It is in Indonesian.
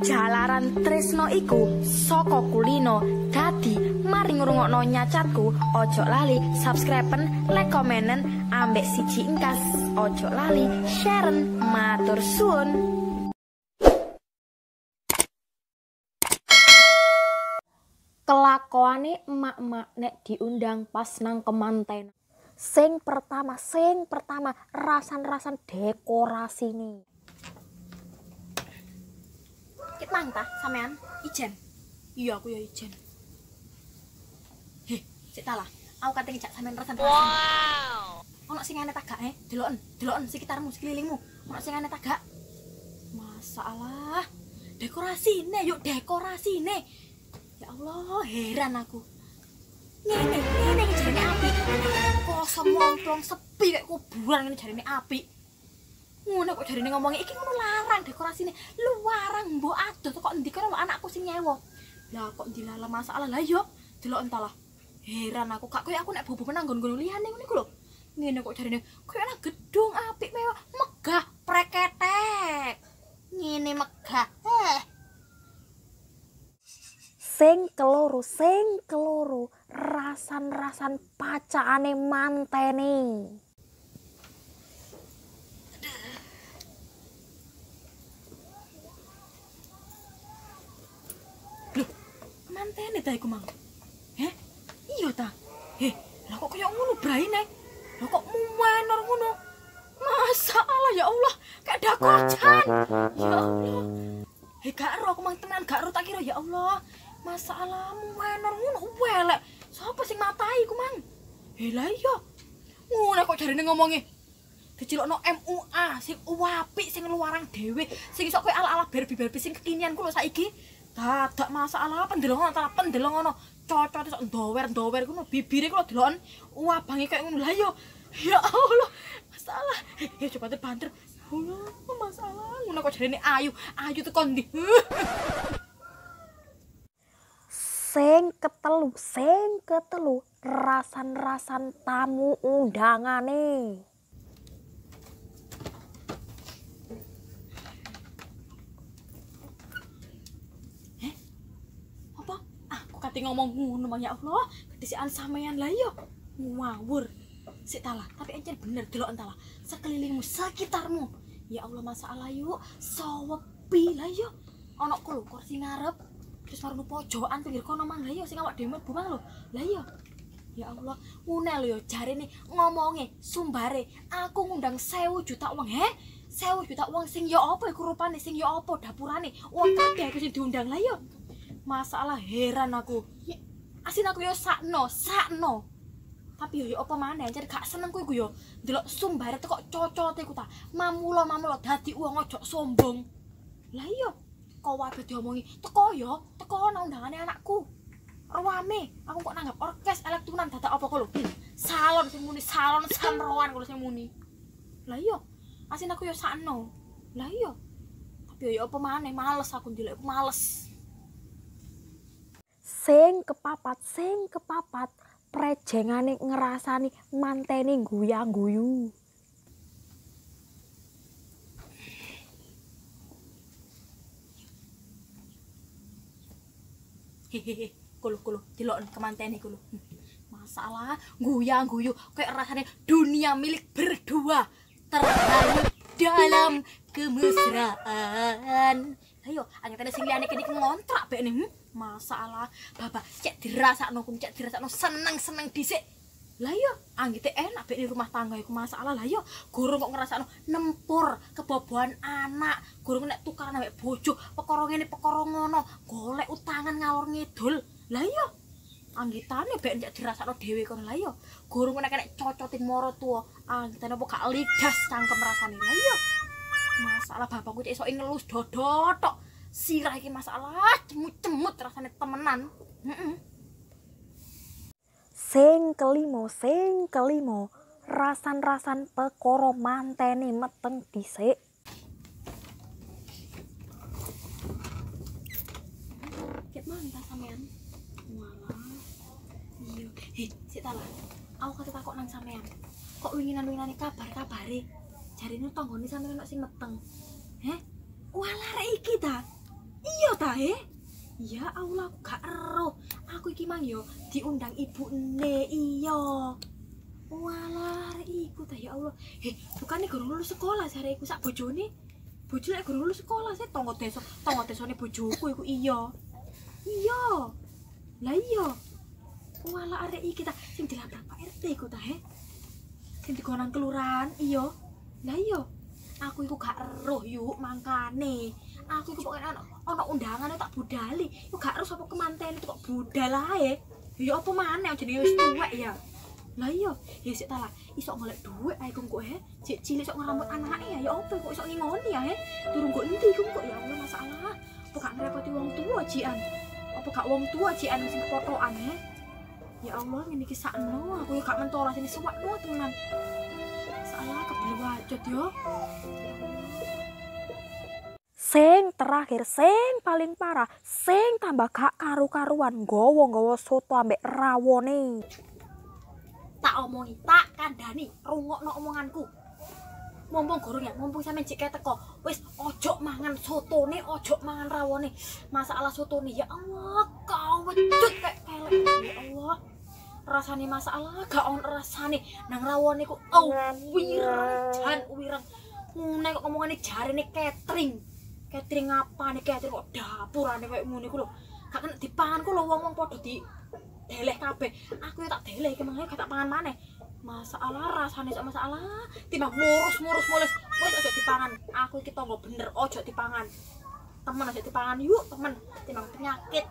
Jalaran tresno iku saka kulino. Dadi mari ngrungokno nyacatku, ojo lali subscriben, like, komenen, ambek siji ingkas. Ojo lali sharen, matur suwun. Kelakuane emak-emak nek diundang pas nang kemanten. Sing pertama rasan-rasan dekorasine. Kit mang ta sampean ijen? Iya aku ya ijen. Heh, sik ta lah. Aku kate ngejak sampean rasan-rasan. Wow. Ono sing ngene tagak deloken sekitarmu, sekelilingmu. Ono sing ngene tagak. Masalah. Dekorasine yuk dekorasine. Ya Allah, heran aku. Ngene jarine apik. Kosong montong sepi kayak kuburan ngene jarine apik. Ngono kok jarine ngomongnya iki ngono larang dekorasine. Luarang mbok adoh kok endi kono anakku sing nyewa. Lah kok dilala masalah lah yo. Delok entahlah. Heran aku gak koyo aku nek bobo menang nggon-nggon liyane ngono iku lho. Ngene kok jarine koyo nang gedung apik mewah, megah, preketek. Ngene megah. Sing keloro rasan-rasan pacakane mantene. Loh, mantene ta iku mang? Heh? Iya ta? Lah kok kaya ngono braine? Lah kok mumenor ngono? Masalah ya Allah, kayak dakocan. Ya Allah. Gak ero aku mang tenan, gak ero tak kira ya Allah. Masalahmu menor ngono welek. Sapa sing matai ku mang? Lah iya. Ngono kok jarine ngomongi. Dicilokno MUA sing apik sing luarang dhewe, sing iso koyo ala-ala Barbie sing kekinian ku lho saiki. Dadak masalah pendelongan cocot iso ndower ngono bibire ku lho deloken wabange koyo ngono. Lah iya. Ya Allah. Masalah. Coba banter. Allah, masalah ngono kok jarine ayu teko ndi? Sing ketelu rasan-rasan tamu undangane. Apa? Aku kate ngomong ngono mang ya Allah, kedisikan sampean lah yo. Ngawur. Sik talah, tapi encen bener delok entalah. Sekelilingmu, sekitarmu. Ya Allah masalah yuk, sepi lah yo. Ono ku lho kursi ngarep. Terus marno pojokan pinggir kono mang lha iya sing awak dhewe mlebu mang lho. Lah iya. Ya Allah, ngene lho ya jarene ngomonge sumbare aku ngundang 1000 juta wong. 1000 juta wong sing ya apa iku rupane, sing ya apa dapurane. Wong kabeh aku sing diundang lah iya. Masalah heran aku. Asin aku yo sakno. Tapi yo apa maneh anjir gak seneng kuwi yo. Ndelok sumbare teko cocote ku ta. Mamulo dadi wong ojo sombong. Lah iya. Kok wae diomongi teko nang undangane anakku. Rame, aku kok nanggap orkes elektronan dadak apa kok lho. Salon sing muni, salon samroan kok sing muni. Lah iya, asin aku yo sakno. Lah iya. Tapi yo apa maneh males aku ndelok aku males. Sing kepapat prejengane ngerasani mantene guyang-guyu. Hehehe, kulo diloken kemantene kulo. Masalah guyang-guyu kayak rasanya dunia milik berdua terhanyut dalam kemesraan. Ayo, angetane sing liyane kene ngontrak bek nih. Masalah baba cek dirasakno seneng dhisik. Lah iya, anggite enak bek di rumah tangga iku masalah. Lah iya, gurung kok ngrasakno nempur kebobohan anak, gurung nek tukaran ambek bojo, perkara ngene perkara ngono, golek utangan ngalor ngidul. Lah iya, anggitane bek njak dirasakno dhewe kono. Lah iya, gurung nek cocotin moro tuwa, anggitane apa gak lidas cangkem rasane. Lah iya. Masalah bapakku cek iso ngelus dodotok. Sirah iki masalah cemut rasane temenan. Sing kelimo rasan-rasan perkara mantene meteng dhisik. Ket mantah sampean. Walah. Iya. Sik ta lah. Aku kate takok nang sampean. Kok winginan-winginane kabare? Jarine tanggane sampean nek sing meteng. Walah rek iki ta. Iya ta ya Allah aku gak ero. Aku iki mang yo diundang ibune iya. Walah iku ta ya Allah. Bukannya guru lulus sekolah sare iku sak bojone. Bojo lek guru lulus sekolah sih tangga desane bojoku iku iya. Iya. Lah iya. Walah arek iki ta sing dilabrak Pak RT iku ta sing digonang kelurahan iya. Lah iya. Aku iku gak eruh yuk mangkane. Aku iku pokoke ana undangane tak budali. Iku gak eruh sapa kemanten itu kok budal ae. Ya apa maneh jenenge wis tuwek ya. Lah iya, ya sik ta lah iso golek dhuwit ae kok Cik cilik sok ngrambut anake ya apa kok iso ngingoni ya durung kok endi kok ya Allah masalah. Apa gak ngrepoti wong tua jian. Apa gak wong tua jian sing potokan Ya Allah ngene iki sakno aku yo gak mentol sini suwakno tenan. Salah kebel wajot yo. Sing terakhir, sing paling parah, sing tambah gak karu-karuan nggawa soto ambek rawone. Tak omongi, tak kandhani, rungokno omonganku. Mumpung gorong ya, mumpung sampeyan jek teko, wis ojo mangan sotone, ojo mangan rawone. Masalah sotone ya Allah, kau wedut kayak kelek ya Allah. Rasane masalah gak on rasane nang rawone ku wireng. Nek kok ngomongane jarene catering. Catering apa nih catering kok dapurane kayak ngono iku lho. Gak kena dipangan ku lho wong-wong padha di deleh kabeh. Aku ya tak deleh iki mangane gak tak pangan maneh. Masalah rasane sak masalah timbang murus mules. Wis aja dipangan. Aku iki tangga bener ojo dipangan. Temen aja dipangan yuk temen timbang penyakit.